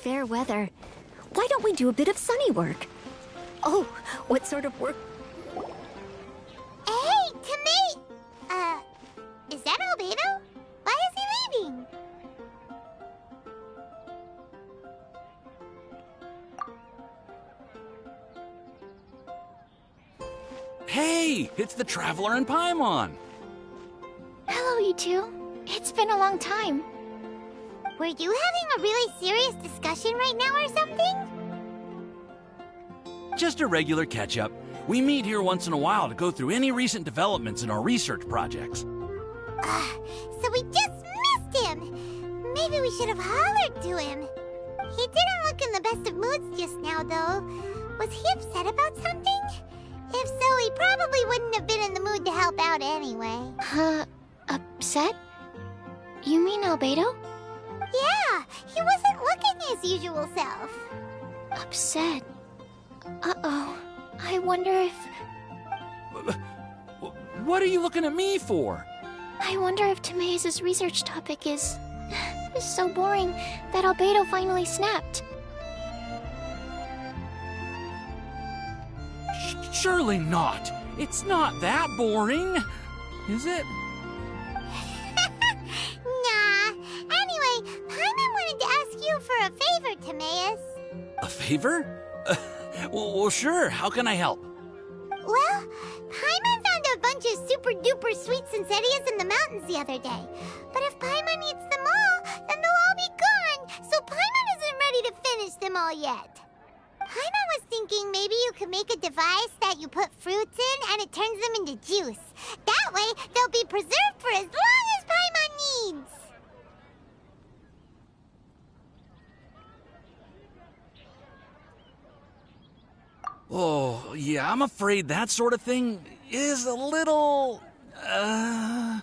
fair weather. Why don't we do a bit of sunny work? Oh, what sort of work? Hey, Timmy! Is that Albedo? Why is he leaving? Hey, it's the Traveler and Paimon. Hello, you two. It's been a long time. Were you having a really serious discussion right now or something? Just a regular catch-up. We meet here once in a while to go through any recent developments in our research projects. So we just missed him! Maybe we should have hollered to him. He didn't look in the best of moods just now, though. Was he upset about something? If so, he probably wouldn't have been in the mood to help out anyway. Upset? You mean Albedo? Yeah, he wasn't looking his usual self. Upset? Uh-oh. I wonder if... What are you looking at me for? I wonder if Timaeus' research topic is so boring that Albedo finally snapped. Surely not. It's not that boring, is it? Nah. Anyway, Paimon wanted to ask you for a favor, Timaeus. A favor? Well, sure. How can I help? Well, Paimon found a bunch of super-duper sweet Sincerias in the mountains the other day. But if Paimon eats them all, then they'll all be gone, so Paimon isn't ready to finish them all yet. Paimon was thinking maybe you could make a device that you put fruits in and it turns them into juice. That way, they'll be preserved for as long as Paimon needs. Oh, yeah, I'm afraid that sort of thing is a little... Huh?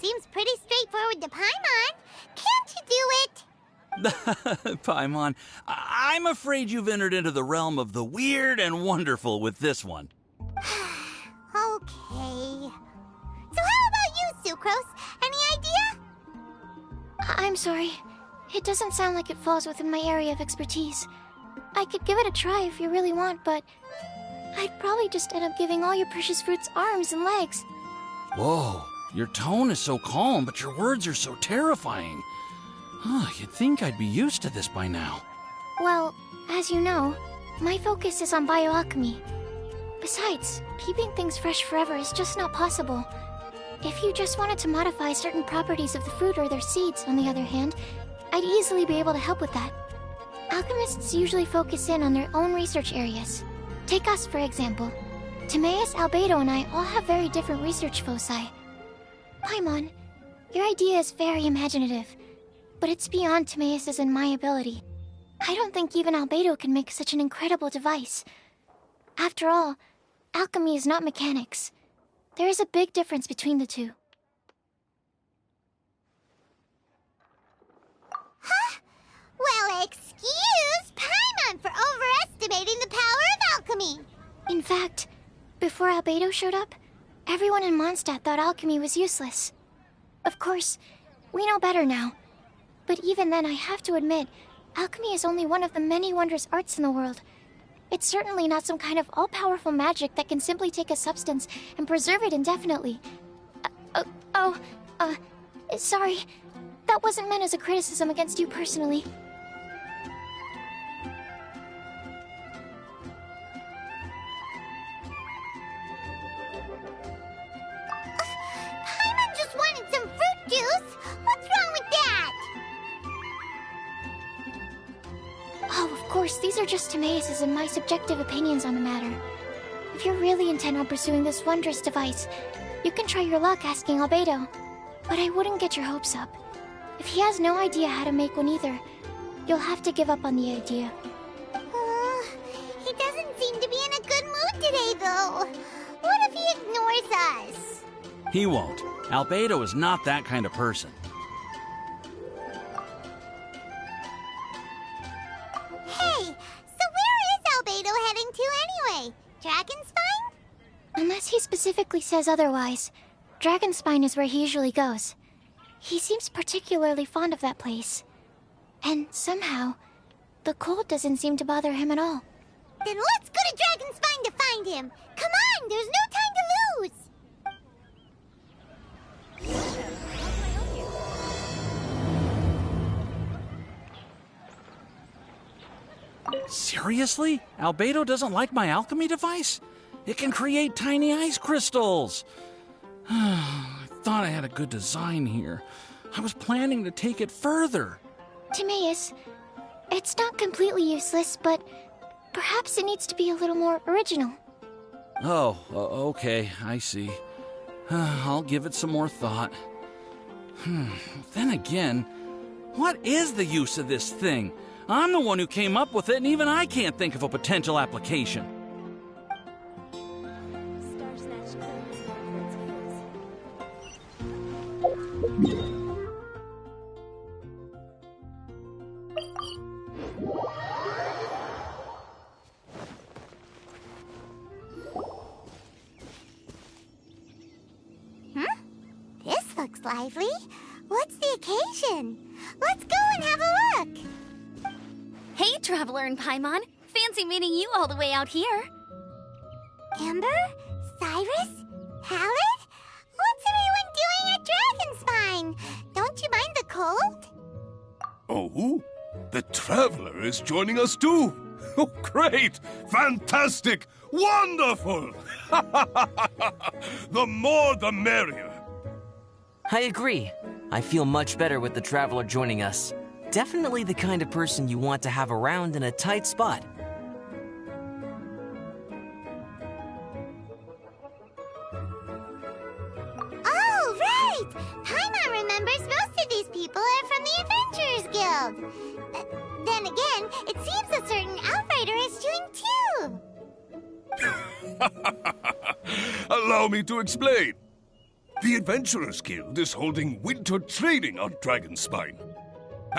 Seems pretty straightforward to Paimon. Can't you do it? Paimon, I'm afraid you've entered into the realm of the weird and wonderful with this one. Okay. So how about you, Sucrose? Any idea? I'm sorry. It doesn't sound like it falls within my area of expertise. I could give it a try if you really want, but I'd probably just end up giving all your precious fruits arms and legs. Whoa, your tone is so calm, but your words are so terrifying. You'd think I'd be used to this by now. Well, as you know, my focus is on bioalchemy. Besides, keeping things fresh forever is just not possible. If you just wanted to modify certain properties of the fruit or their seeds, on the other hand, I'd easily be able to help with that. Alchemists usually focus in on their own research areas. Take us, for example. Timaeus, Albedo, and I all have very different research foci. Paimon, your idea is very imaginative, but it's beyond Timaeus' and my ability. I don't think even Albedo can make such an incredible device. After all, alchemy is not mechanics. There is a big difference between the two. Huh? Well, excuse Paimon for overestimating the power of alchemy. In fact, before Albedo showed up, everyone in Mondstadt thought alchemy was useless. Of course, we know better now. But even then, I have to admit, alchemy is only one of the many wondrous arts in the world. It's certainly not some kind of all-powerful magic that can simply take a substance and preserve it indefinitely. Sorry. That wasn't meant as a criticism against you personally. Paimon just wanted some fruit juice. What's wrong with that? Oh, of course, these are just Timaeus' and my subjective opinions on the matter. If you're really intent on pursuing this wondrous device, you can try your luck asking Albedo. But I wouldn't get your hopes up. If he has no idea how to make one either, you'll have to give up on the idea. He doesn't seem to be in a good mood today, though. What if he ignores us? He won't. Albedo is not that kind of person. Hey, so where is Albedo heading to anyway? Dragonspine? Unless he specifically says otherwise, Dragonspine is where he usually goes. He seems particularly fond of that place. And somehow, the cold doesn't seem to bother him at all. Then let's go to Dragon Spine to find him. Come on, there's no time to lose. Seriously? Albedo doesn't like my alchemy device? It can create tiny ice crystals. I thought I had a good design here. I was planning to take it further. Timaeus, it's not completely useless, but perhaps it needs to be a little more original. Oh, okay, I see. I'll give it some more thought. Then again, what is the use of this thing? I'm the one who came up with it, and even I can't think of a potential application. This looks lively. What's the occasion? Let's go and have a look. Hey, Traveler and Paimon. Fancy meeting you all the way out here. Amber? Cyrus? Halid? What's everyone doing at Dragonspine? Don't you mind the cold? Oh, the Traveler is joining us too. Oh, great! Fantastic! Wonderful! The more the merrier. I agree. I feel much better with the Traveler joining us. Definitely the kind of person you want to have around in a tight spot. Oh, right! Paimon remembers most of these people are from the Adventurers Guild. Then again, it seems a certain outrider is doing too. Allow me to explain. The Adventurers Guild is holding winter training on Dragonspine.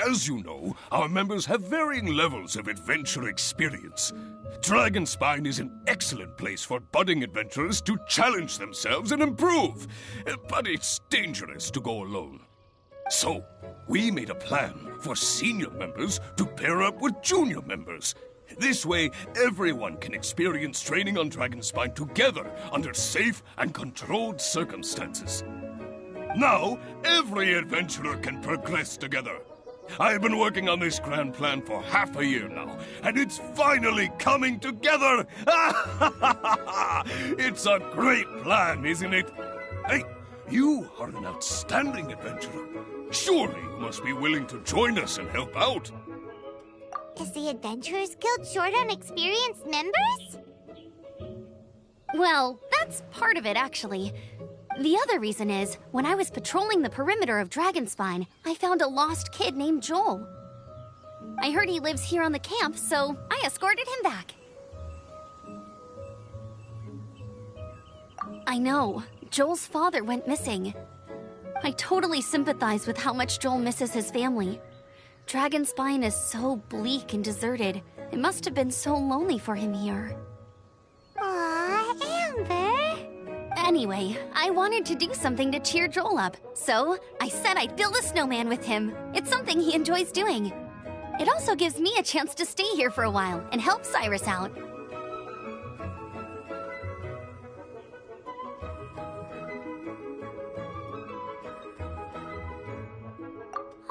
As you know, our members have varying levels of adventure experience. Dragonspine is an excellent place for budding adventurers to challenge themselves and improve, but it's dangerous to go alone. So, we made a plan for senior members to pair up with junior members. This way, everyone can experience training on Dragonspine together under safe and controlled circumstances. Now, every adventurer can progress together. I've been working on this grand plan for half a year now, and it's finally coming together! It's a great plan, isn't it? Hey, you are an outstanding adventurer. Surely you must be willing to join us and help out. Is the Adventurers Guild short on experienced members? Well, that's part of it, actually. The other reason is, when I was patrolling the perimeter of Dragonspine, I found a lost kid named Joel. I heard he lives here on the camp, so I escorted him back. I know, Joel's father went missing. I totally sympathize with how much Joel misses his family. Dragonspine is so bleak and deserted. It must have been so lonely for him here. Aw, Amber. Anyway, I wanted to do something to cheer Joel up, so I said I'd build a snowman with him. It's something he enjoys doing. It also gives me a chance to stay here for a while and help Cyrus out.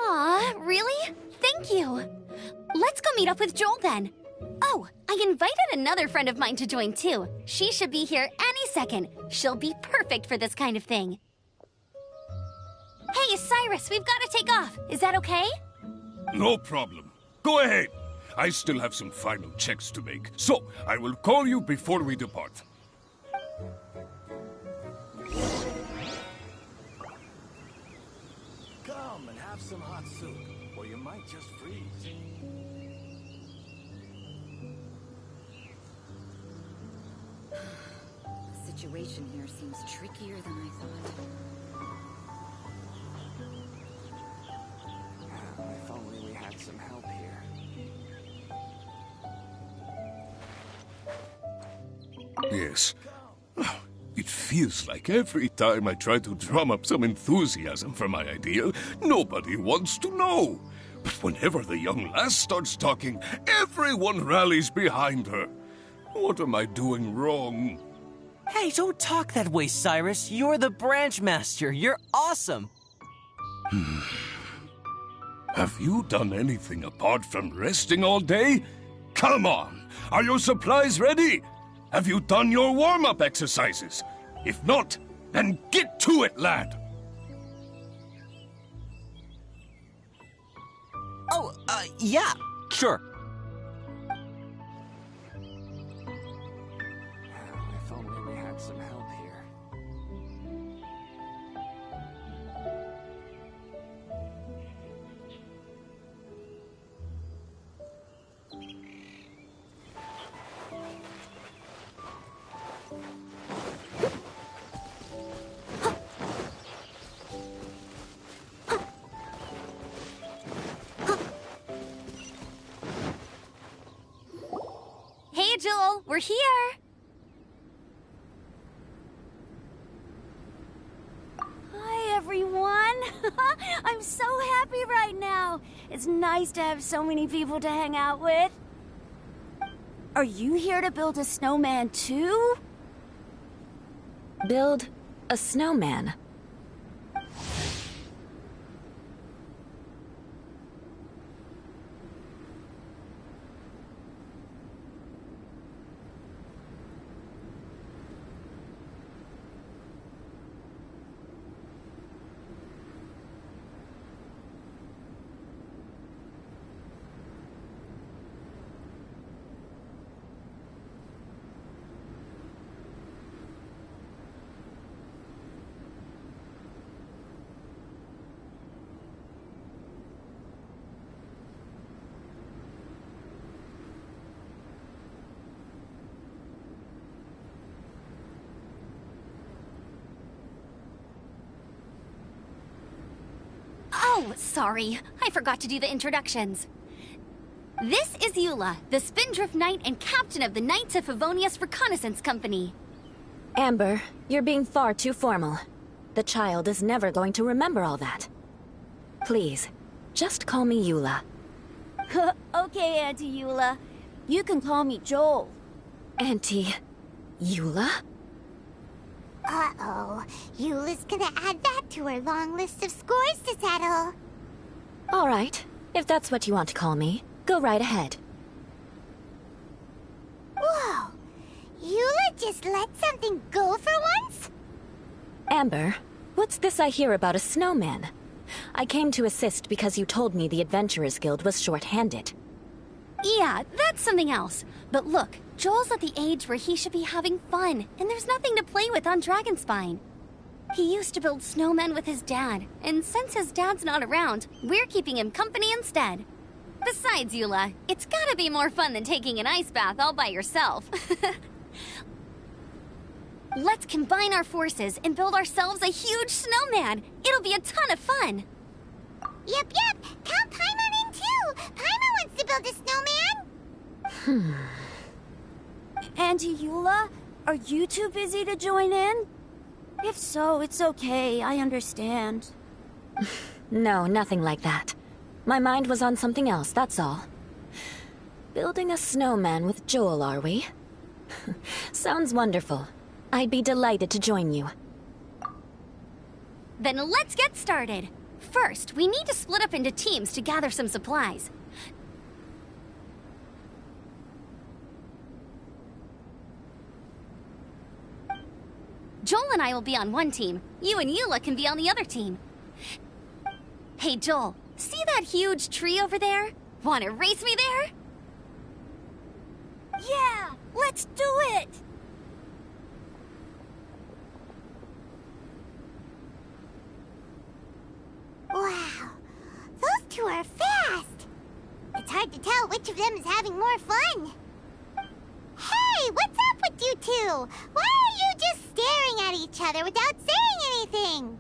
Aw, really? Thank you. Let's go meet up with Joel then. Oh, I invited another friend of mine to join too. She should be here any second. She'll be perfect for this kind of thing. Hey, Cyrus, we've got to take off. Is that okay? No problem. Go ahead. I still have some final checks to make, so I will call you before we depart. Come and have some hot soup, or you might just freeze. The situation here seems trickier than I thought. If only we had some help here. Yes. It feels like every time I try to drum up some enthusiasm for my idea, nobody wants to know. But whenever the young lass starts talking, everyone rallies behind her. What am I doing wrong? Hey, don't talk that way, Cyrus. You're the branch master. You're awesome. Have you done anything apart from resting all day? Come on! Are your supplies ready? Have you done your warm-up exercises? If not, then get to it, lad! Oh, yeah, sure. If only we had some help here. Hey, Joel, we're here. Hi, everyone. I'm so happy right now. It's nice to have so many people to hang out with. Are you here to build a snowman too? Build a snowman. Oh, sorry. I forgot to do the introductions. This is Eula, the Spindrift Knight and captain of the Knights of Favonius Reconnaissance Company. Amber, you're being far too formal. The child is never going to remember all that. Please, just call me Eula. Okay, Auntie Eula. You can call me Joel. Auntie... Eula? Uh-oh. Eula's gonna add that to her long list of scores to settle. All right, if that's what you want to call me, go right ahead. Whoa! Eula just let something go for once? Amber, what's this I hear about a snowman? I came to assist because you told me the Adventurers Guild was short-handed. Yeah, that's something else. But look, Joel's at the age where he should be having fun, and there's nothing to play with on Dragonspine. He used to build snowmen with his dad, and since his dad's not around, we're keeping him company instead. Besides, Eula, it's gotta be more fun than taking an ice bath all by yourself. Let's combine our forces and build ourselves a huge snowman. It'll be a ton of fun. Yep. Count Paimon in too. Paimon wants to build a snowman. Auntie Eula, are you too busy to join in? If so, it's okay. I understand. No, nothing like that. My mind was on something else, that's all. Building a snowman with Joel, are we? Sounds wonderful. I'd be delighted to join you. Then let's get started. First, we need to split up into teams to gather some supplies. Joel and I will be on one team. You and Eula can be on the other team. Hey, Joel, see that huge tree over there? Wanna race me there? Yeah, let's do it! Wow, those two are fast. It's hard to tell which of them is having more fun. Hey, what's up with you two? Why are you just staring at each other without saying anything?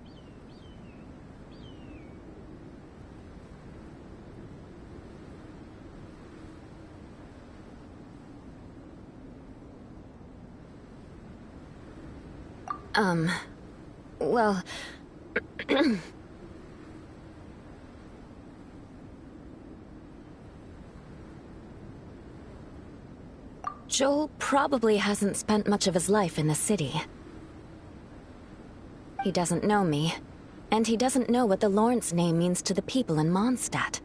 Well... Joel probably hasn't spent much of his life in the city. He doesn't know me, and he doesn't know what the Lawrence name means to the people in Mondstadt.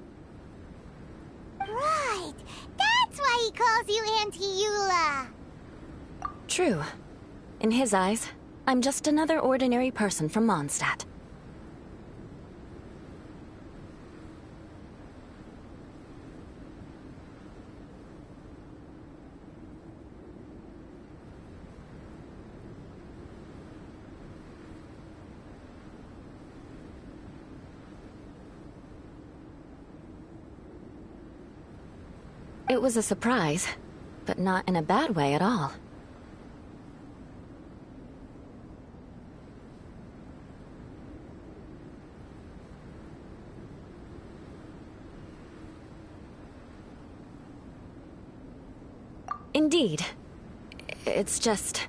Right! That's why he calls you Auntie Eula! True. In his eyes, I'm just another ordinary person from Mondstadt. It was a surprise, but not in a bad way at all. Indeed. It's just...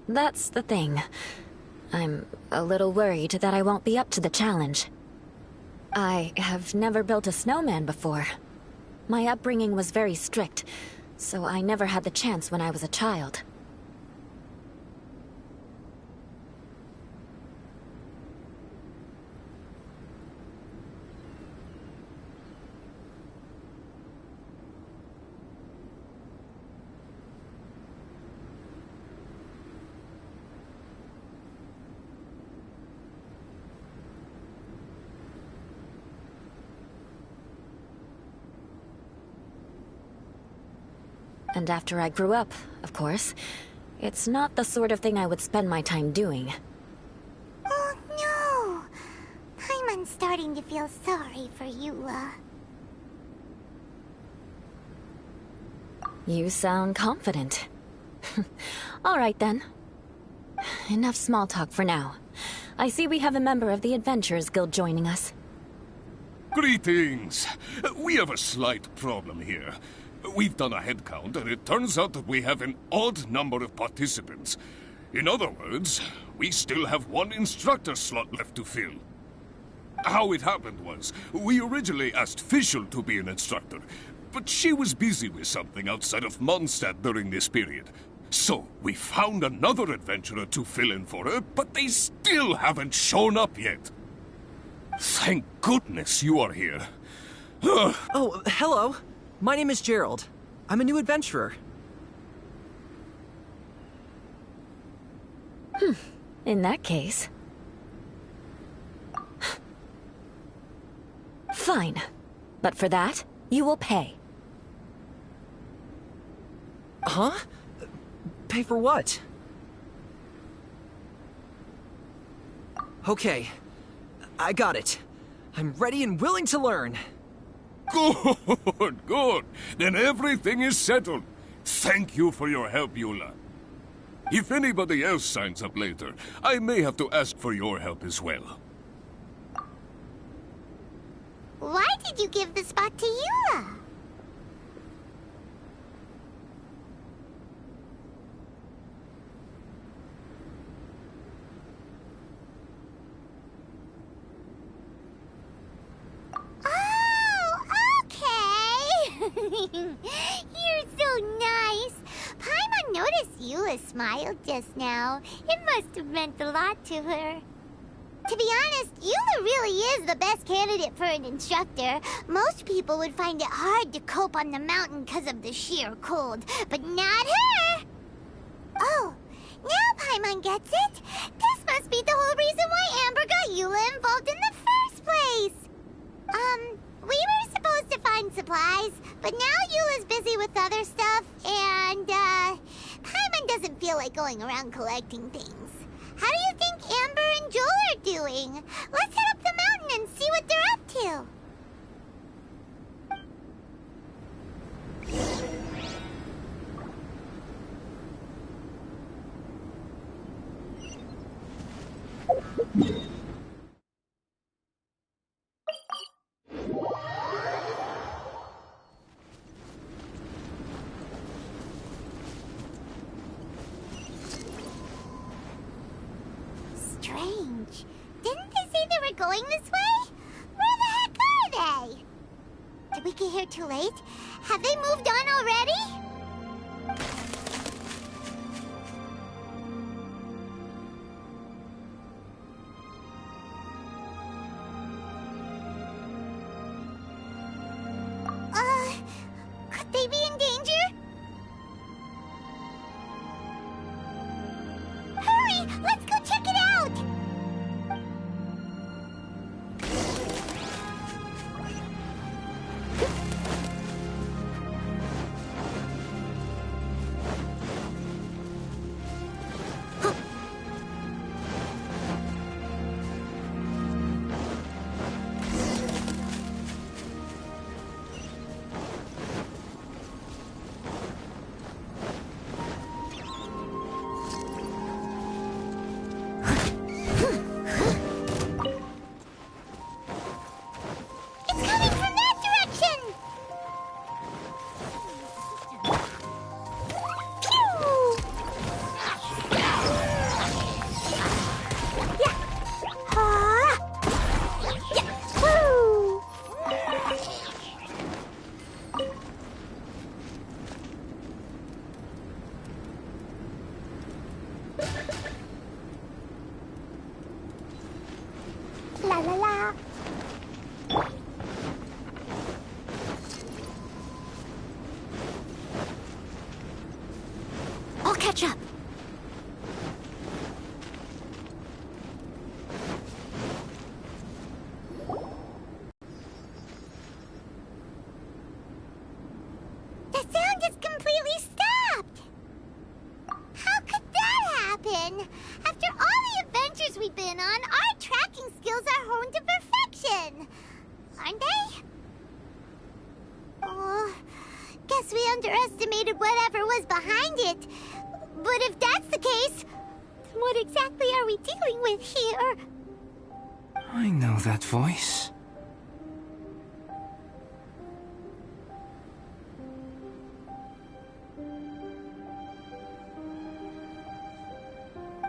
That's the thing. I'm a little worried that I won't be up to the challenge. I have never built a snowman before. My upbringing was very strict, so I never had the chance when I was a child. And after I grew up, of course, it's not the sort of thing I would spend my time doing. Oh no! Paimon's starting to feel sorry for Eula. You sound confident. All right then. Enough small talk for now. I see we have a member of the Adventurers Guild joining us. Greetings! We have a slight problem here. We've done a head count, and it turns out that we have an odd number of participants. In other words, we still have one instructor slot left to fill. How it happened was, we originally asked Fischl to be an instructor, but she was busy with something outside of Mondstadt during this period. So, we found another adventurer to fill in for her, but they still haven't shown up yet. Thank goodness you are here. Oh, hello. My name is Gerald. I'm a new adventurer. In that case... Fine. But for that, you will pay. Huh? Pay for what? Okay. I got it. I'm ready and willing to learn. Good, good. Then everything is settled. Thank you for your help, Eula. If anybody else signs up later, I may have to ask for your help as well. Why did you give the spot to Eula? You're so nice. Paimon noticed Eula smiled just now. It must have meant a lot to her. To be honest, Eula really is the best candidate for an instructor. Most people would find it hard to cope on the mountain because of the sheer cold, but not her! Oh, now Paimon gets it. This must be the whole reason why Amber got Eula involved in the first place. We were supposed to find supplies, but now Eula's busy with other stuff, and, Paimon doesn't feel like going around collecting things. How do you think Amber and Joel are doing? Let's head up the mountain and see what they're up to. Strange. Didn't they say they were going this way? Where the heck are they? Did we get here too late? Have they moved on already? Could they be in danger? Hurry! Let's go check it out! It's coming from that direction! Pew! Yeah! Ha! Yeah! Woo! La la la! I'll catch up. The sound just completely stopped! How could that happen? After all the adventures we've been on, our tracking skills are honed to perfection! Aren't they? Oh, guess we underestimated whatever was behind it. But if that's the case, then what exactly are we dealing with here? I know that voice.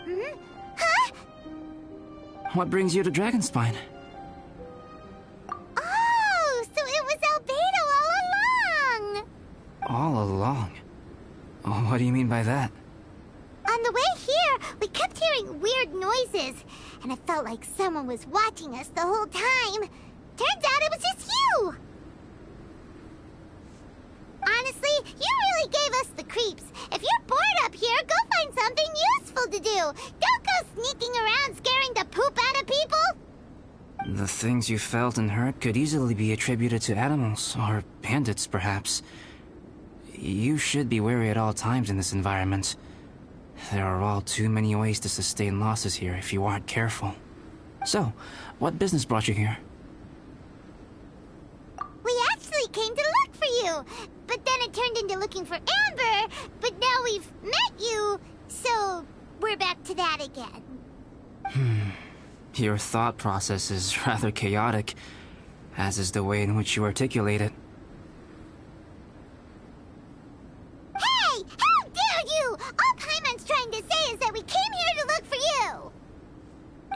Hmm? Huh? What brings you to Dragonspine? Oh, so it was Albedo all along! All along? Oh, what do you mean by that? On the way here, we kept hearing weird noises, and it felt like someone was watching us the whole time. Turns out it was just you! Honestly, you really gave us the creeps. If you're bored up here, go find something useful to do. Don't go sneaking around scaring the poop out of people. The things you felt and heard could easily be attributed to animals, or bandits, perhaps. You should be wary at all times in this environment. There are all too many ways to sustain losses here if you aren't careful. So, what business brought you here? We actually came to look for you, but then it turned into looking for Amber, but now we've met you, so we're back to that again. Your thought process is rather chaotic, as is the way in which you articulate it. Hey! How dare you! All Paimon's trying to say is that we came here to look for you!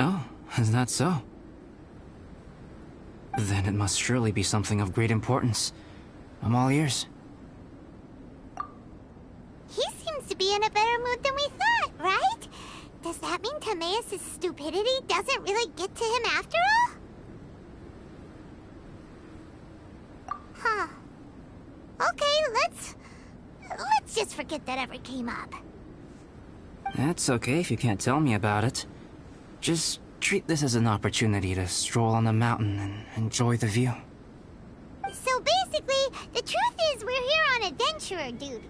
Oh, is that so? Then it must surely be something of great importance. I'm all ears. He seems to be in a better mood than we thought, right? Does that mean Timaeus' stupidity doesn't really get to him after all? Huh. Okay, let's just forget that ever came up. That's okay if you can't tell me about it. Just treat this as an opportunity to stroll on the mountain and enjoy the view. So basically, the truth is we're here on adventurer duty.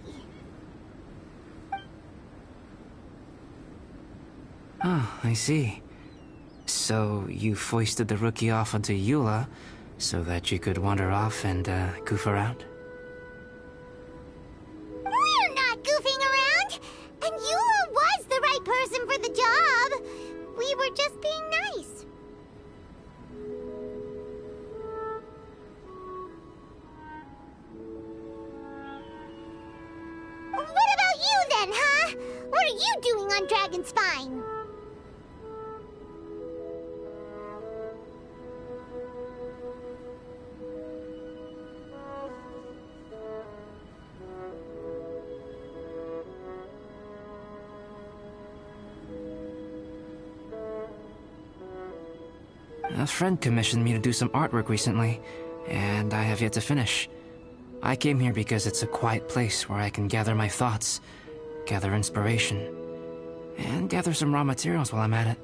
Oh, I see. So you foisted the rookie off onto Eula so that you could wander off and goof around? We're not goofing around! And Eula was the right person for the job! We were just being nice. What about you then, huh? What are you doing on Dragonspine? A friend commissioned me to do some artwork recently, and I have yet to finish. I came here because it's a quiet place where I can gather my thoughts, gather inspiration, and gather some raw materials while I'm at it.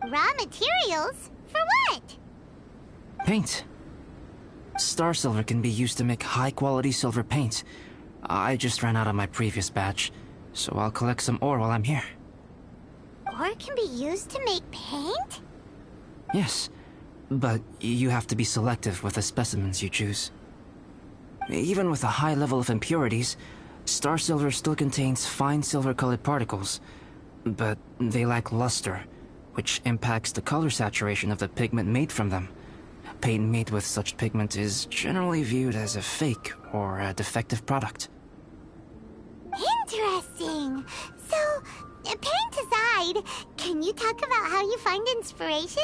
Raw materials? For what? Paint. Star silver can be used to make high-quality silver paint. I just ran out of my previous batch, so I'll collect some ore while I'm here. Ore can be used to make paint? Yes, but you have to be selective with the specimens you choose. Even with a high level of impurities, star silver still contains fine silver-colored particles, but they lack luster, which impacts the color saturation of the pigment made from them. Paint made with such pigment is generally viewed as a fake or a defective product. Interesting. So, paint aside, can you talk about how you find inspiration?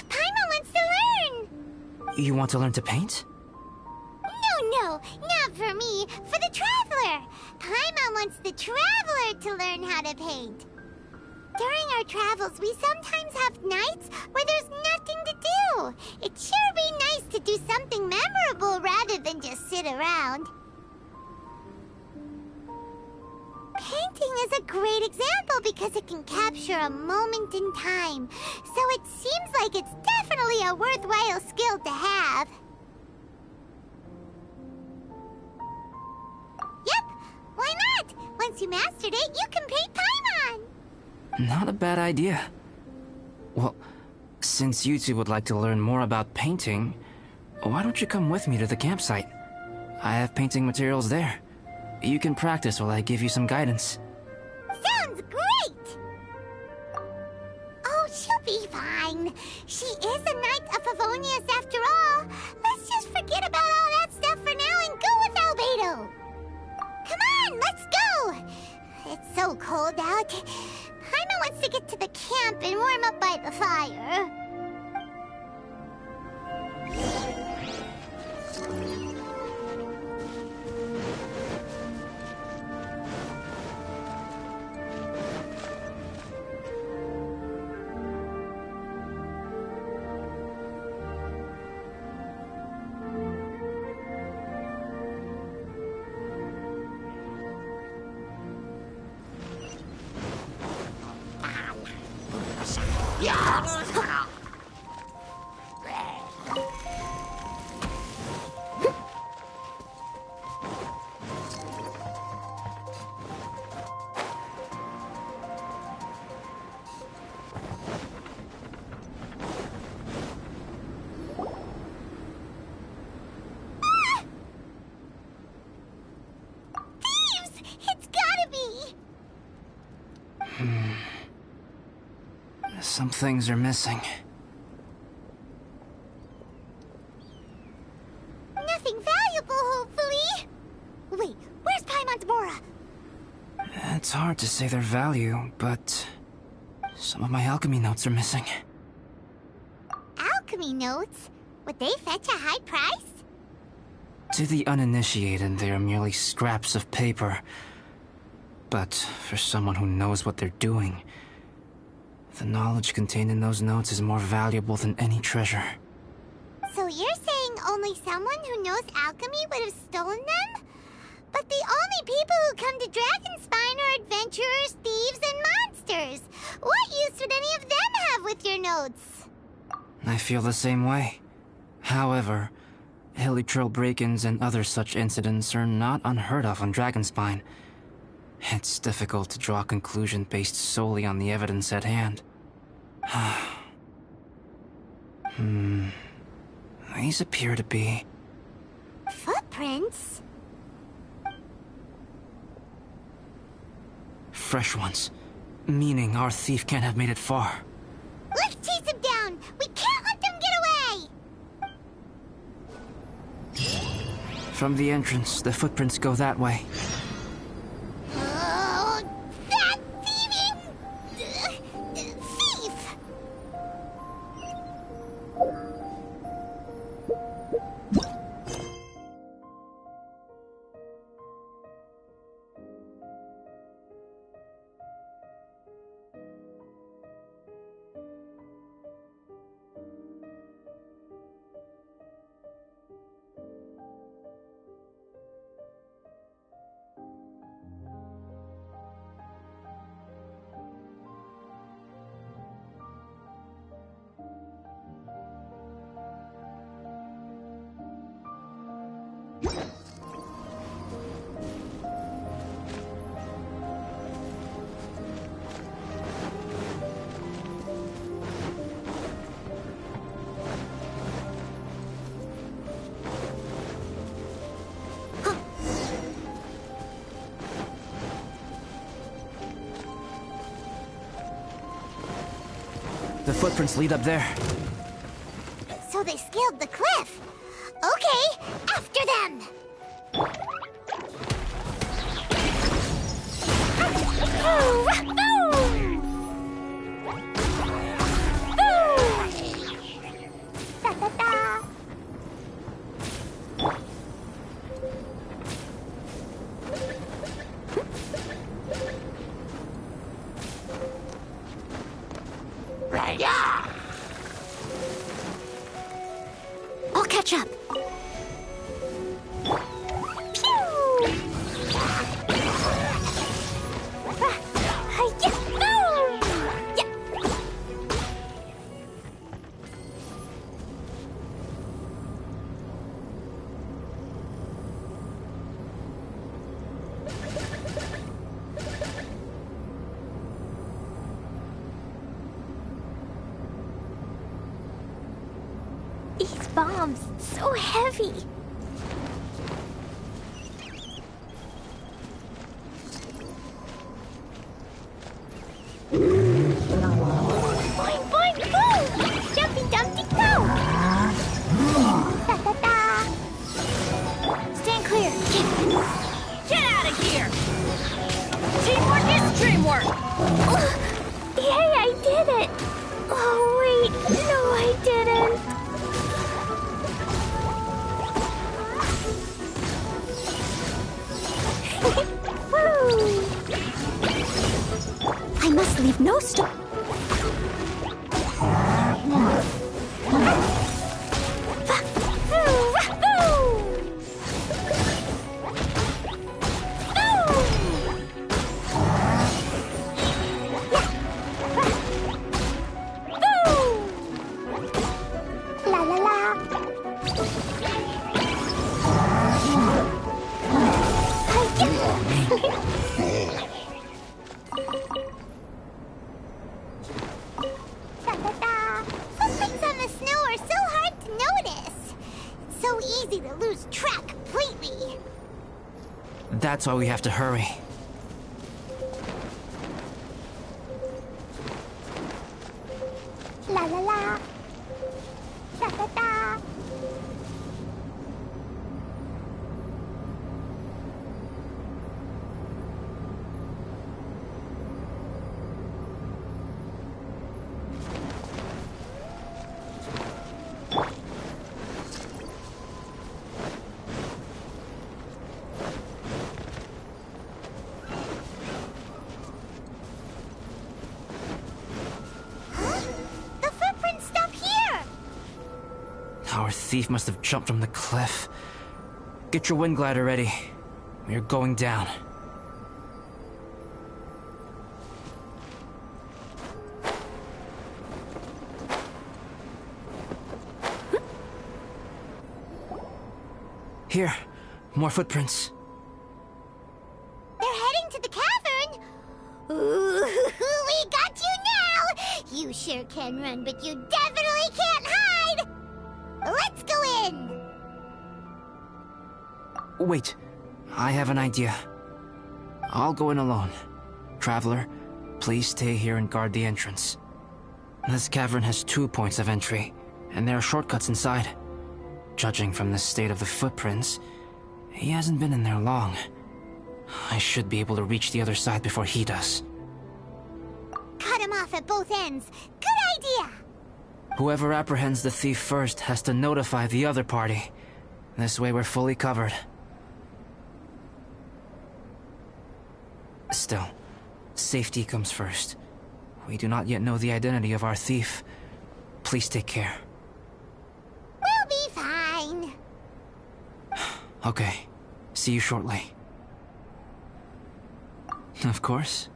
Paimon wants to learn! You want to learn to paint? No, not for me. For the Traveler. Paimon wants the Traveler to learn how to paint. During our travels, we sometimes have nights where there's nothing to do. It'd sure be nice to do something memorable rather than just sit around. Painting is a great example because it can capture a moment in time. So it seems like it's definitely a worthwhile skill to have. Yep, why not? Once you mastered it, you can paint Paimon! Not a bad idea. Well, since you two would like to learn more about painting, why don't you come with me to the campsite? I have painting materials there. You can practice while I give you some guidance. Sounds great! Oh, she'll be fine. She is a Knight of Favonius after all. Let's just forget about all that stuff for now and go with Albedo. Come on, let's go! It's so cold out. Paimon wants to get to the camp and warm up by the fire. Some things are missing. Nothing valuable, hopefully. Wait, where's Paimon's Mora? It's hard to say their value, but some of my alchemy notes are missing. Alchemy notes? Would they fetch a high price? To the uninitiated, they are merely scraps of paper. But for someone who knows what they're doing, the knowledge contained in those notes is more valuable than any treasure. So you're saying only someone who knows alchemy would have stolen them? But the only people who come to Dragonspine are adventurers, thieves, and monsters. What use would any of them have with your notes? I feel the same way. However, hilly trail break-ins and other such incidents are not unheard of on Dragonspine. It's difficult to draw a conclusion based solely on the evidence at hand. These appear to be... Footprints? fresh ones. Meaning our thief can't have made it far. Let's chase him down! We can't let them get away! From the entrance, the footprints go that way. Oh, that thieving... thief! The footprints lead up there. So they scaled the cliff. Okay, after them! I'll catch up. These bombs, so heavy. Boing, boing, boom! Jumpy, dumpty, go! Da, da, da. Stand clear. Get out of here! Teamwork is dreamwork! Yay, I did it! Oh, wait, no, I didn't. Woo! I must leave no stone. La la la. Da, da, da. Footprints on the snow are so hard to notice. It's so easy to lose track completely. That's why we have to hurry. La la la. Da da da. Huh? The footprints stop here. Our thief must have jumped from the cliff. Get your wind glider ready. We are going down. Here, more footprints. They're heading to the cavern. Ooh, we got you now. You sure can run, but you definitely can't hide. Let's go in. Wait, I have an idea. I'll go in alone. Traveler, please stay here and guard the entrance. This cavern has 2 points of entry, and there are shortcuts inside. Judging from the state of the footprints, he hasn't been in there long. I should be able to reach the other side before he does. Cut him off at both ends. Good idea. Whoever apprehends the thief first has to notify the other party. This way we're fully covered. Still, safety comes first. We do not yet know the identity of our thief. Please take care. We'll be fine. Okay. See you shortly. Of course.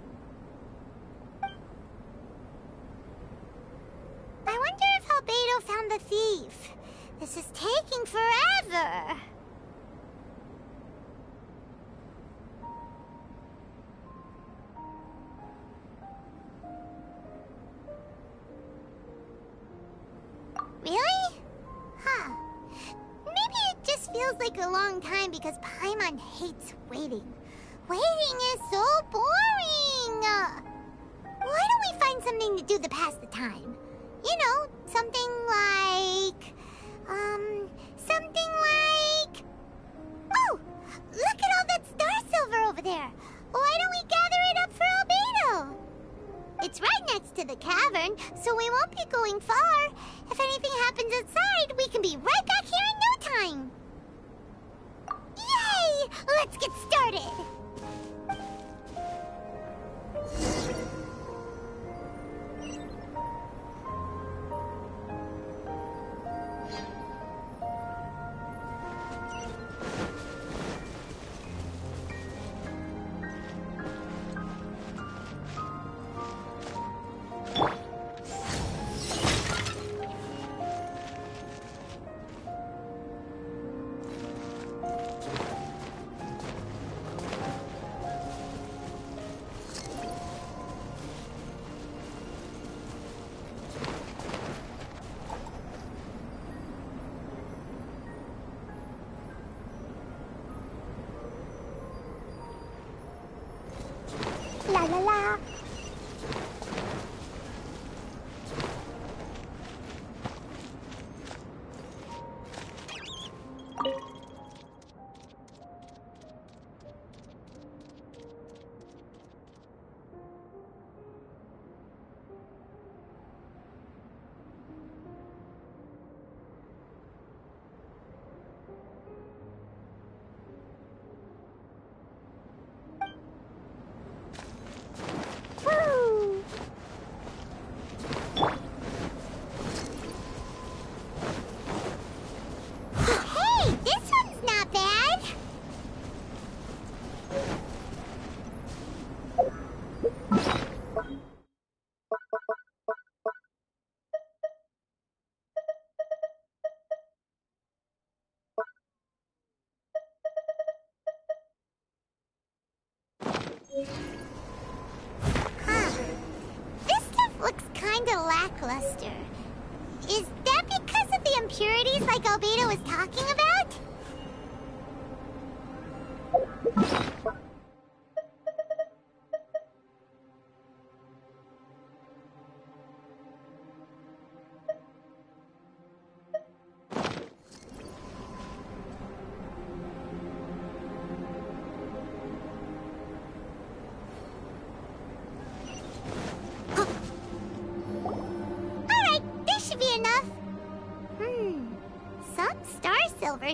I wonder if Albedo found the thief. This is taking forever. feels like a long time because Paimon hates waiting. Waiting is so boring! Why don't we find something to do to pass the time? You know, something like... Oh! Look at all that star silver over there! Why don't we gather it up for Albedo? It's right next to the cavern, so we won't be going far. If anything happens outside, we can be right back here in no time. Yay! Let's get started! La la la. This stuff looks kinda lackluster. Is that because of the impurities like Albedo was talking about?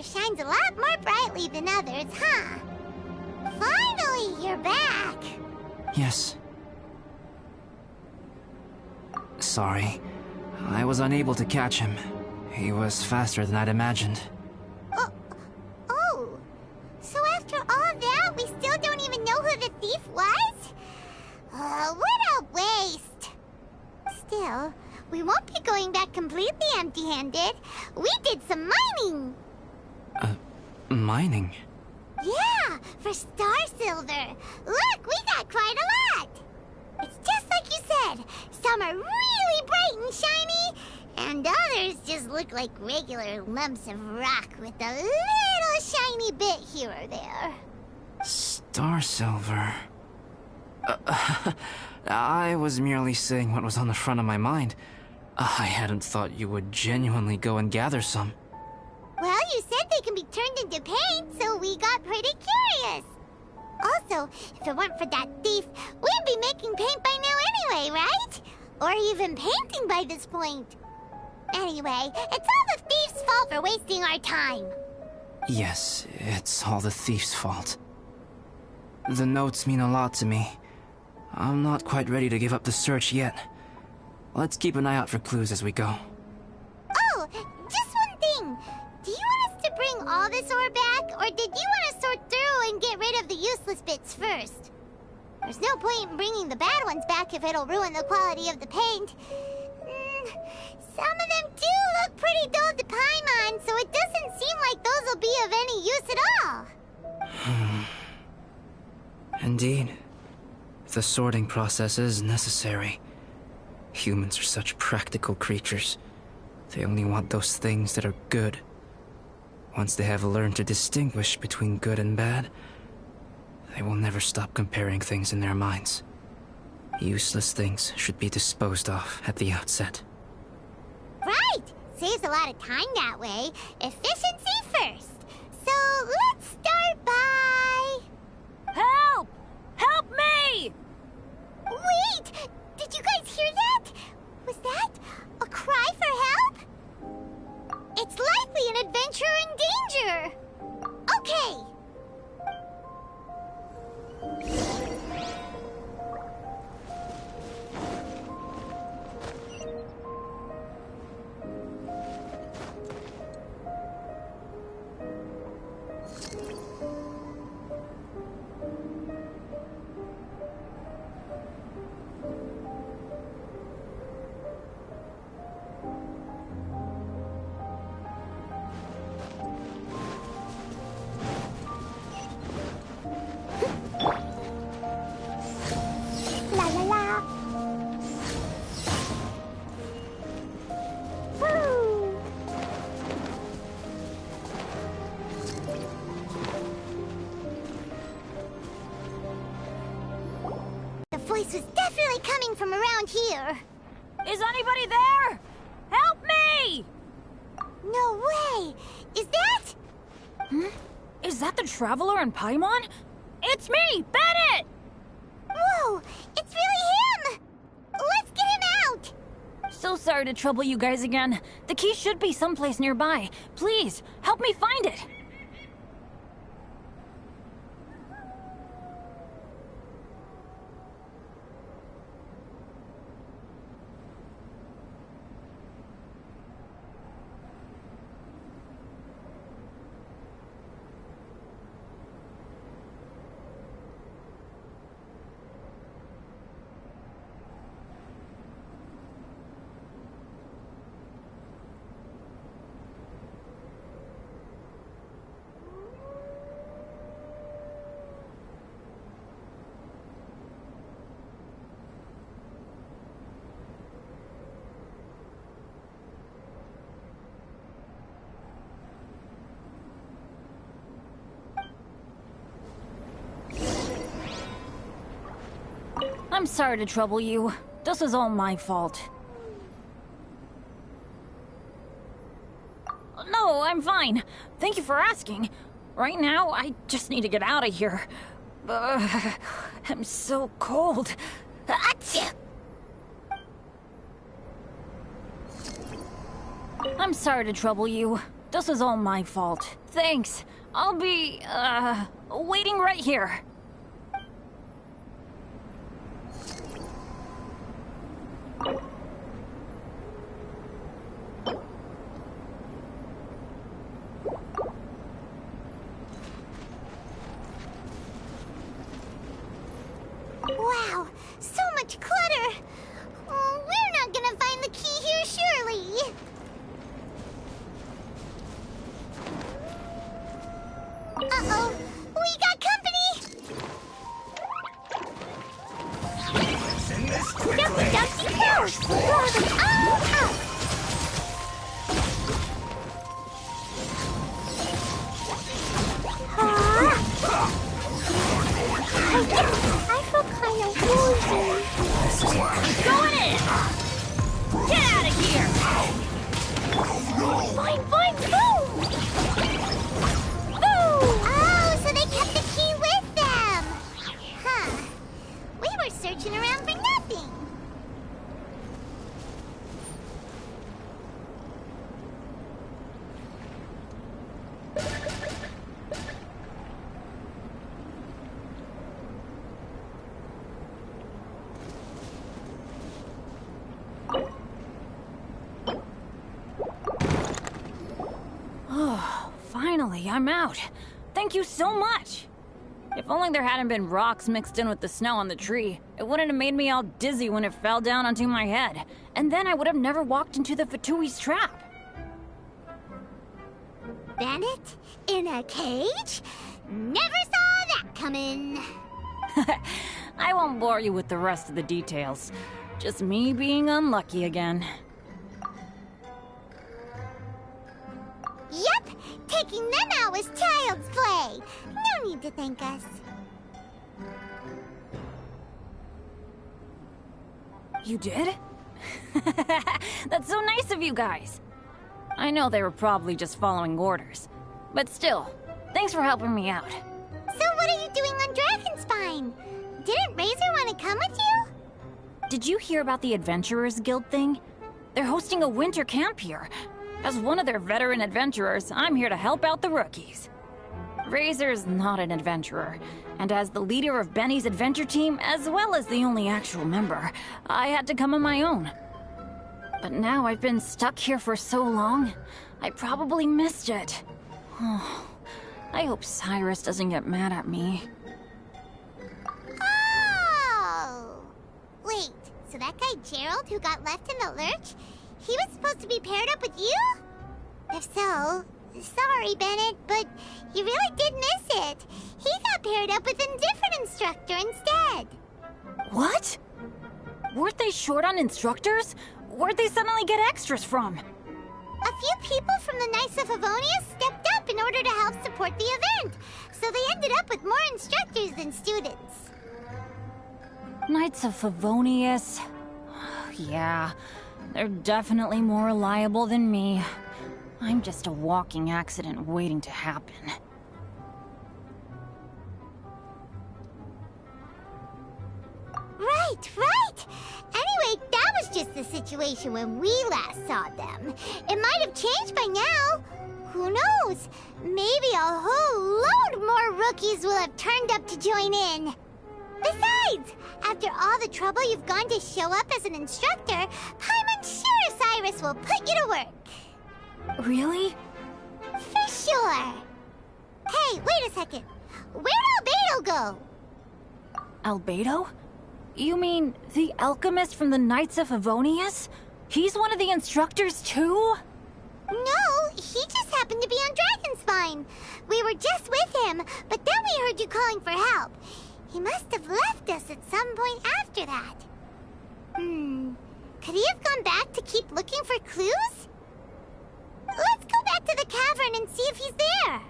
Shines a lot more brightly than others, huh? Finally, you're back! Yes. Sorry. I was unable to catch him. He was faster than I'd imagined. Oh. So after all that, we still don't even know who the thief was? What a waste! Still, we won't be going back completely empty-handed. We did some mining! Mining? Yeah, for star silver. Look, we got quite a lot. It's just like you said. Some are really bright and shiny, and others just look like regular lumps of rock with a little shiny bit here or there. Star silver. I was merely saying what was on the front of my mind. I hadn't thought you would genuinely go and gather some. Well, you said they can be turned into paint, so we got pretty curious. Also, if it weren't for that thief, we'd be making paint by now anyway, right? Or even painting by this point. Anyway, it's all the thief's fault for wasting our time. Yes, it's all the thief's fault. The notes mean a lot to me. I'm not quite ready to give up the search yet. Let's keep an eye out for clues as we go. Oh, just one thing. Do you want us to bring all this ore back, or did you want to sort through and get rid of the useless bits first? There's no point in bringing the bad ones back if it'll ruin the quality of the paint. Some of them do look pretty dull to Paimon, so it doesn't seem like those will be of any use at all. Indeed. The sorting process is necessary. Humans are such practical creatures. They only want those things that are good. Once they have learned to distinguish between good and bad, they will never stop comparing things in their minds. Useless things should be disposed of at the outset. Right! Saves a lot of time that way. Efficiency first. So let's start by... Help! Help me! Wait! Did you guys hear that? Was that a cry for help? It's likely an adventurer in danger! Okay! La la la. Woo! The voice was definitely coming from around here. Is anybody there? Help me! No way! Is that? Is that the Traveler and Paimon? It's me, Bennett! Whoa! It's really him! Let's get him out! So sorry to trouble you guys again. The key should be someplace nearby. Please, help me find it. I'm sorry to trouble you. This was all my fault. No, I'm fine. Thank you for asking. Right now, I just need to get out of here. I'm so cold. Achoo! I'm sorry to trouble you. This was all my fault. Thanks. I'll be, waiting right here. Wow, so much clutter! Oh, we're not gonna find the key here, surely! Uh-oh, we got company! Dumpty Dumpty Go! Blow them all up! I feel kind of woozy. Going in! Get out of here! Fine, fine, boom! Boom! Oh, so they kept the key with them! Huh. We were searching around for nothing. Finally, I'm out. Thank you so much. If only there hadn't been rocks mixed in with the snow on the tree, it wouldn't have made me all dizzy when it fell down onto my head. And then I would have never walked into the Fatui's trap. Bennett? In a cage? Never saw that coming. I won't bore you with the rest of the details. Just me being unlucky again. Yep, taking play. No need to thank us. You did? That's so nice of you guys. I know they were probably just following orders. But still, thanks for helping me out. So what are you doing on Dragonspine? Didn't Razor want to come with you? Did you hear about the Adventurers Guild thing? They're hosting a winter camp here. As one of their veteran adventurers, I'm here to help out the rookies. Razor's not an adventurer, and as the leader of Benny's adventure team, as well as the only actual member, I had to come on my own. But now I've been stuck here for so long, I probably missed it. Oh, I hope Cyrus doesn't get mad at me. Oh! Wait, so that guy Gerald who got left in the lurch, he was supposed to be paired up with you? If so, sorry, Bennett, but you really did miss it. He got paired up with a different instructor instead. What? Weren't they short on instructors? Where'd they suddenly get extras from? A few people from the Knights of Favonius stepped up in order to help support the event, so they ended up with more instructors than students. Knights of Favonius? Yeah, they're definitely more reliable than me. I'm just a walking accident waiting to happen. Right! Anyway, that was just the situation when we last saw them. It might have changed by now. Who knows? Maybe a whole load more rookies will have turned up to join in. Besides, after all the trouble you've gone to show up as an instructor, Paimon's sure Cyrus will put you to work. Really? For sure. Hey, wait a second. Where'd Albedo go? Albedo? You mean the alchemist from the Knights of Favonius? He's one of the instructors too? No, he just happened to be on Dragonspine. We were just with him, but then we heard you calling for help. He must have left us at some point after that. Could he have gone back to keep looking for clues? Let's go back to the cavern and see if he's there.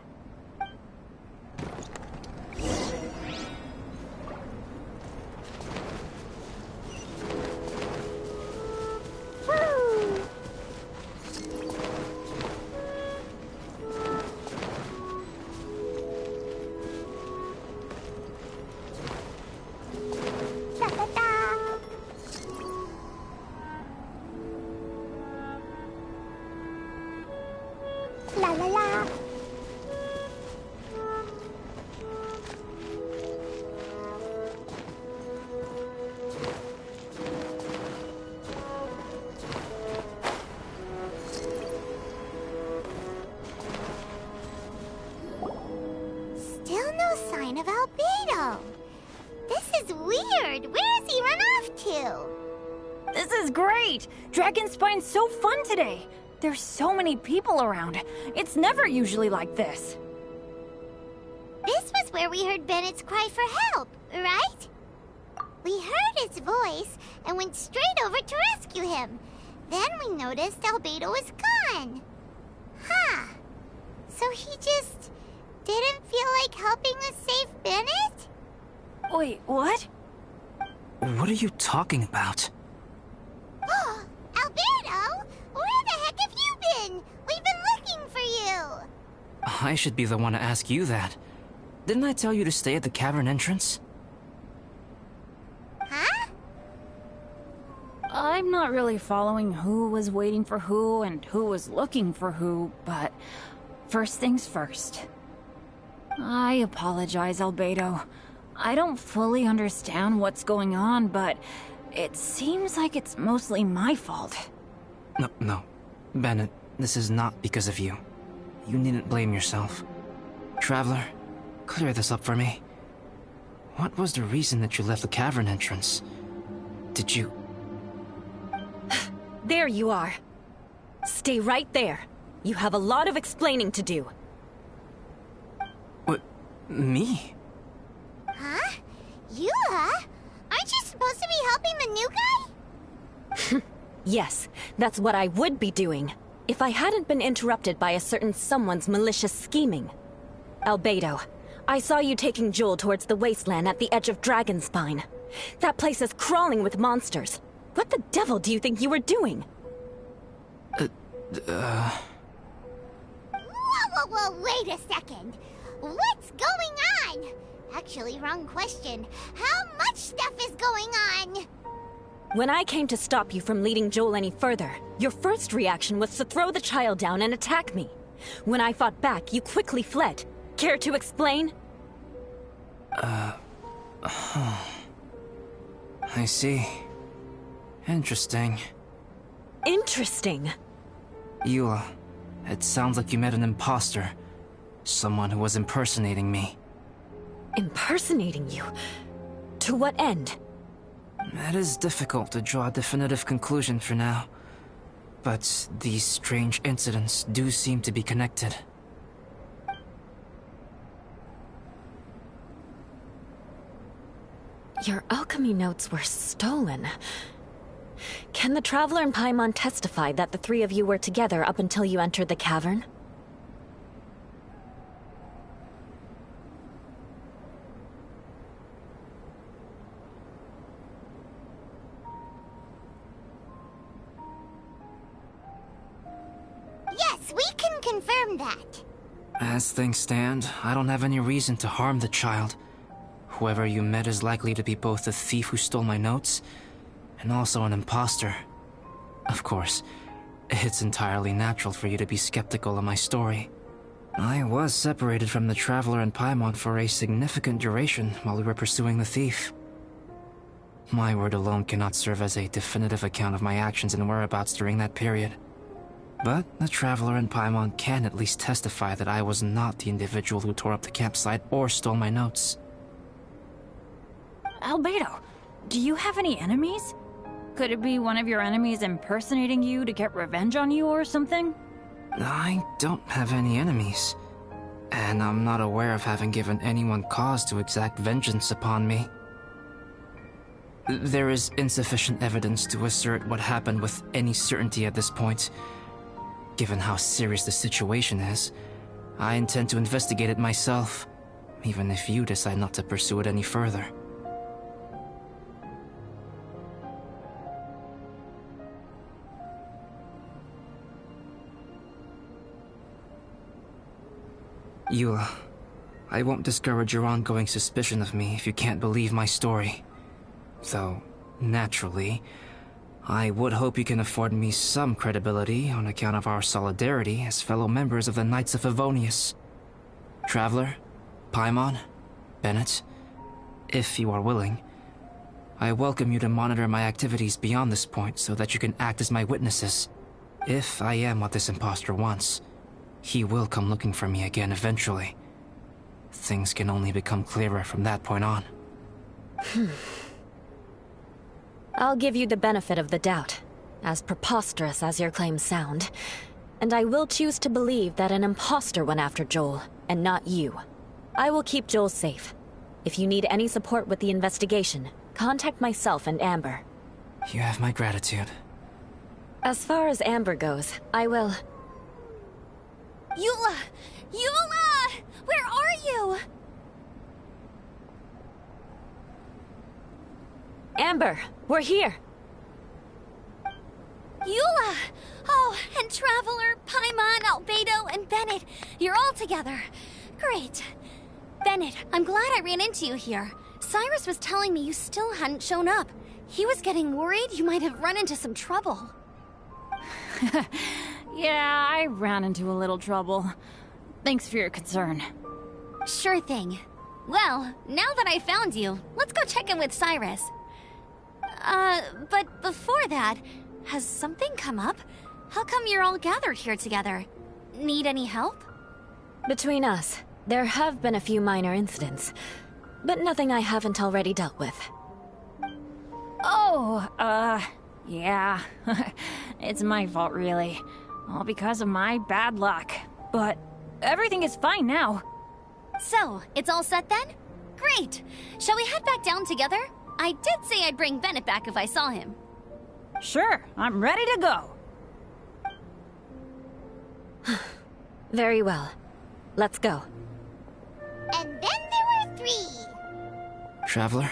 Woo! La la la. Still no sign of Albedo. This is weird. Where has he run off to? This is great! Dragonspine's so fun today! There's so many people around. It's never usually like this. This was where we heard Bennett's cry for help, right? We heard his voice and went straight over to rescue him. Then we noticed Albedo was gone. Huh. So he just didn't feel like helping us save Bennett? Wait, what? What are you talking about? Oh, Albedo! Where the heck have you been? We've been looking for you! I should be the one to ask you that. Didn't I tell you to stay at the cavern entrance? Huh? I'm not really following who was waiting for who and who was looking for who, but first things first. I apologize, Albedo. I don't fully understand what's going on, but it seems like it's mostly my fault. No. Bennett, this is not because of you. You needn't blame yourself. Traveler, clear this up for me. What was the reason that you left the cavern entrance? Did you... There you are. Stay right there. You have a lot of explaining to do. What? Me? Huh? You, huh? Aren't you supposed to be helping the new guy? Yes, that's what I would be doing, if I hadn't been interrupted by a certain someone's malicious scheming. Albedo, I saw you taking Joel towards the wasteland at the edge of Dragonspine. That place is crawling with monsters. What the devil do you think you were doing? Whoa, wait a second. What's going on? Actually, wrong question. How much stuff is going on? When I came to stop you from leading Joel any further, your first reaction was to throw the child down and attack me. When I fought back, you quickly fled. Care to explain? I see. Interesting. Interesting? Eula, it sounds like you met an imposter. Someone who was impersonating me. Impersonating you? To what end? It is difficult to draw a definitive conclusion for now. But these strange incidents do seem to be connected. Your alchemy notes were stolen. Can the Traveler and Paimon testify that the three of you were together up until you entered the cavern? Yes, we can confirm that. As things stand, I don't have any reason to harm the child. Whoever you met is likely to be both the thief who stole my notes, and also an imposter. Of course, it's entirely natural for you to be skeptical of my story. I was separated from the Traveler and Paimon for a significant duration while we were pursuing the thief. My word alone cannot serve as a definitive account of my actions and whereabouts during that period. But the Traveler and Paimon can at least testify that I was not the individual who tore up the campsite or stole my notes. Albedo, do you have any enemies? Could it be one of your enemies impersonating you to get revenge on you or something? I don't have any enemies. And I'm not aware of having given anyone cause to exact vengeance upon me. There is insufficient evidence to assert what happened with any certainty at this point. Given how serious the situation is, I intend to investigate it myself, even if you decide not to pursue it any further. Eula, I won't discourage your ongoing suspicion of me if you can't believe my story. Though, naturally, I would hope you can afford me some credibility on account of our solidarity as fellow members of the Knights of Favonius. Traveler, Paimon, Bennett, if you are willing, I welcome you to monitor my activities beyond this point so that you can act as my witnesses. If I am what this imposter wants, he will come looking for me again eventually. Things can only become clearer from that point on. I'll give you the benefit of the doubt, as preposterous as your claims sound. And I will choose to believe that an imposter went after Joel, and not you. I will keep Joel safe. If you need any support with the investigation, contact myself and Amber. You have my gratitude. As far as Amber goes, I will... Eula! Eula! Where are you? Amber, we're here! Eula! Oh, and Traveler, Paimon, Albedo, and Bennett. You're all together. Great. Bennett, I'm glad I ran into you here. Cyrus was telling me you still hadn't shown up. He was getting worried you might have run into some trouble. Yeah, I ran into a little trouble. Thanks for your concern. Sure thing. Well, now that I found you, let's go check in with Cyrus. But before that, has something come up? How come you're all gathered here together? Need any help? Between us, there have been a few minor incidents, but nothing I haven't already dealt with. Oh, yeah. It's my fault, really. All because of my bad luck. But everything is fine now. So, it's all set then? Great! Shall we head back down together? I did say I'd bring Bennett back if I saw him. Sure, I'm ready to go. Very well. Let's go. And then there were 3. Traveler,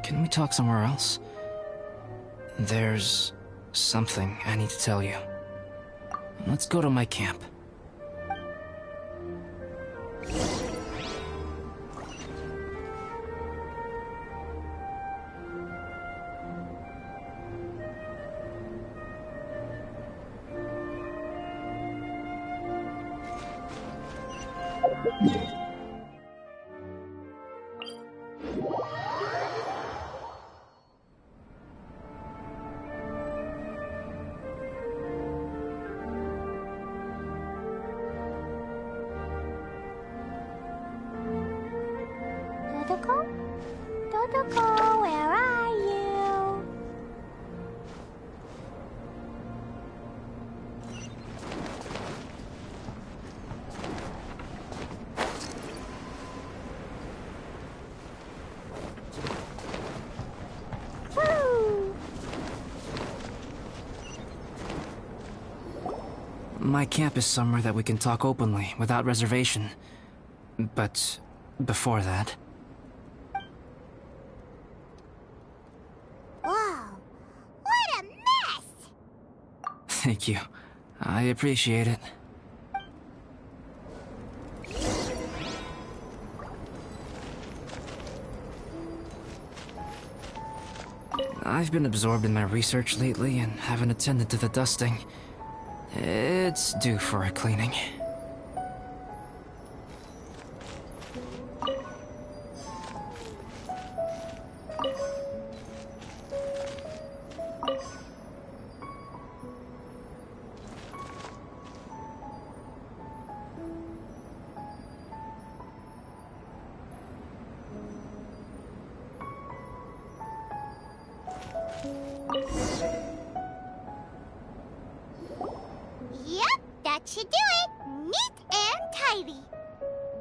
can we talk somewhere else? There's something I need to tell you. Let's go to my camp. Dodoko? Dodoko, where are you? Woo! My camp is somewhere that we can talk openly, without reservation. But before that... Whoa! What a mess! Thank you. I appreciate it. I've been absorbed in my research lately and haven't attended to the dusting. It's due for a cleaning. Yep, that should do it. Neat and tidy.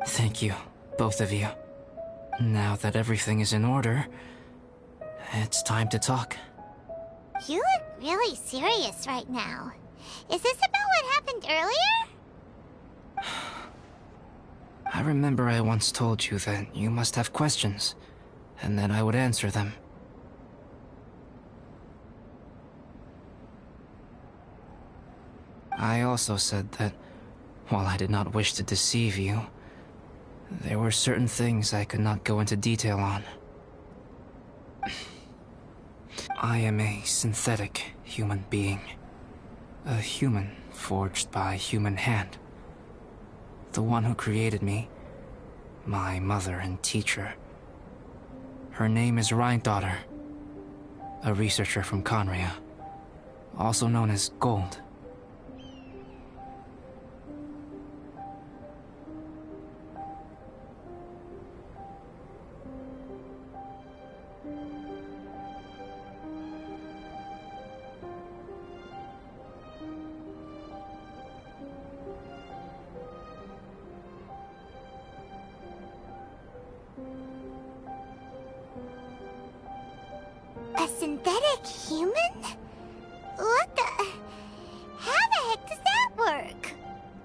Thank you, both of you. Now that everything is in order, it's time to talk. You look really serious right now. Is this about what happened earlier? I remember I once told you that you must have questions, and then I would answer them. I also said that, while I did not wish to deceive you, there were certain things I could not go into detail on. I am a synthetic human being. A human forged by human hand. The one who created me, my mother and teacher. Her name is Rhine-daughter, a researcher from Conria, also known as Gold. A synthetic human? What the... How the heck does that work?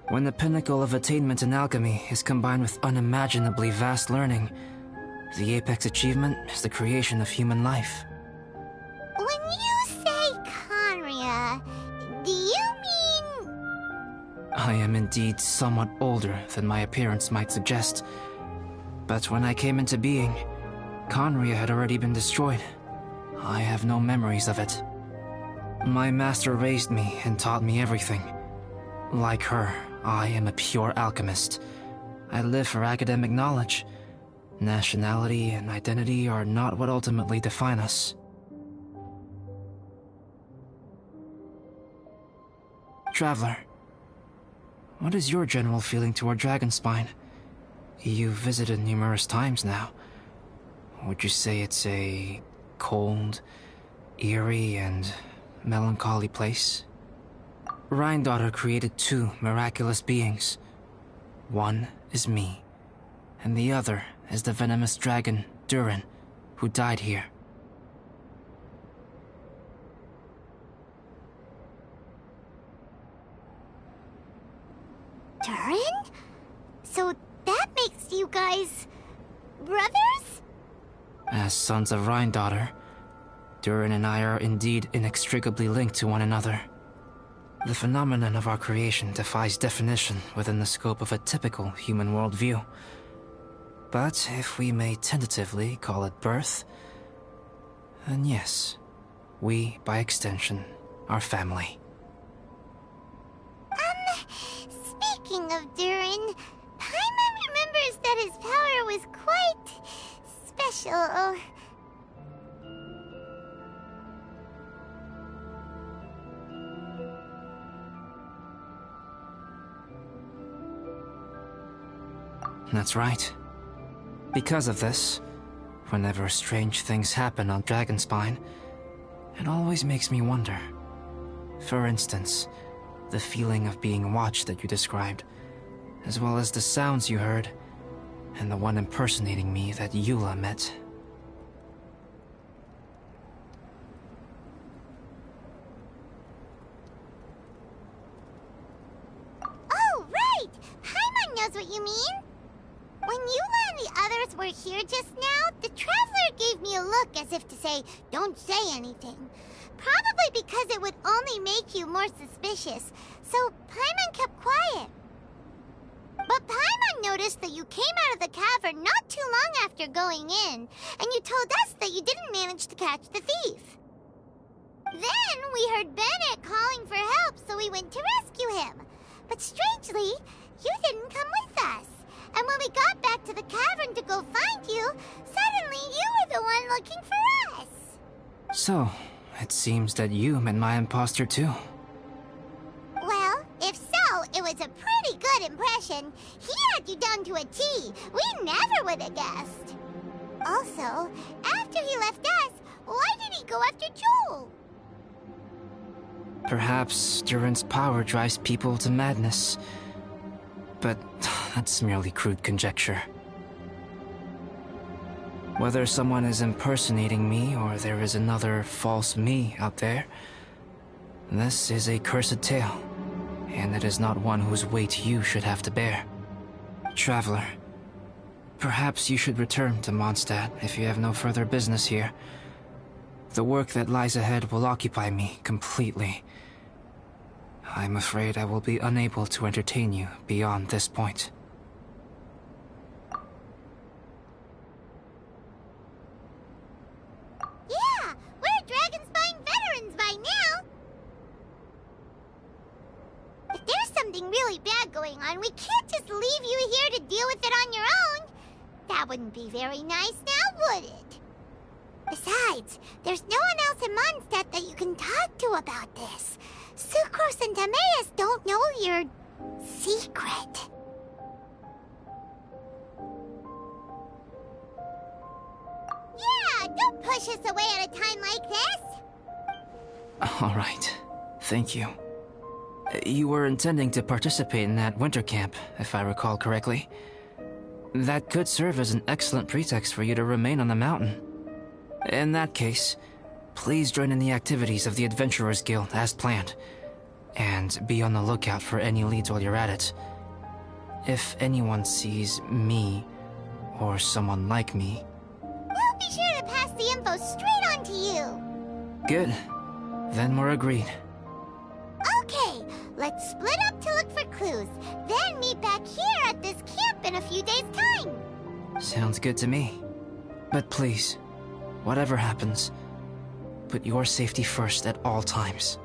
When the pinnacle of attainment in alchemy is combined with unimaginably vast learning, the apex achievement is the creation of human life. When you say Conria, do you mean... I am indeed somewhat older than my appearance might suggest. But when I came into being, Conria had already been destroyed. I have no memories of it. My master raised me and taught me everything. Like her, I am a pure alchemist. I live for academic knowledge. Nationality and identity are not what ultimately define us. Traveler, what is your general feeling toward Dragonspine? You've visited numerous times now. Would you say it's a cold, eerie, and melancholy place? Rhine-daughter created 2 miraculous beings. One is me, and the other is the venomous dragon, Durin, who died here. Durin? So that makes you you guys... brothers? As sons of Rhine daughter, Durin and I are indeed inextricably linked to one another. The phenomenon of our creation defies definition within the scope of a typical human worldview. But if we may tentatively call it birth, then yes, we, by extension, are family. Speaking of Durin, Paimon remembers that his power was quite... special. That's right. Because of this, whenever strange things happen on Dragonspine, it always makes me wonder. For instance, the feeling of being watched that you described, as well as the sounds you heard, and the one impersonating me that Eula met. Oh, right! Paimon knows what you mean! When Eula and the others were here just now, the Traveler gave me a look as if to say, don't say anything. Probably because it would only make you more suspicious, so Paimon kept quiet. But Paimon noticed that you came out of the cavern not too long after going in, and you told us that you didn't manage to catch the thief. Then we heard Bennett calling for help, so we went to rescue him. But strangely, you didn't come with us. And when we got back to the cavern to go find you, suddenly you were the one looking for us. So, it seems that you met my imposter too. Well, if so, it was a pretty good impression. He had you down to a T. We never would have guessed. Also, after he left us, why did he go after Joel? Perhaps Durin's power drives people to madness. But that's merely crude conjecture. Whether someone is impersonating me or there is another false me out there, this is a cursed tale, and it is not one whose weight you should have to bear. Traveler, perhaps you should return to Mondstadt if you have no further business here. The work that lies ahead will occupy me completely. I'm afraid I will be unable to entertain you beyond this point. Yeah, we're Dragonspine veterans by now. If there's something really bad going on, we can't just leave you here to deal with it on your own. That wouldn't be very nice now, would it? Besides, there's no one else in Mondstadt that you can talk to about this. Sucrose and Timaeus don't know your secret. Yeah, don't push us away at a time like this. All right. Thank you. You were intending to participate in that winter camp, if I recall correctly. That could serve as an excellent pretext for you to remain on the mountain. In that case, please join in the activities of the Adventurers Guild as planned, and be on the lookout for any leads while you're at it. If anyone sees me, or someone like me... We'll be sure to pass the info straight on to you. Good. Then we're agreed. Okay, let's split up to look for clues, then meet back here at this camp in a few days' time. Sounds good to me. But please, whatever happens, put your safety first at all times.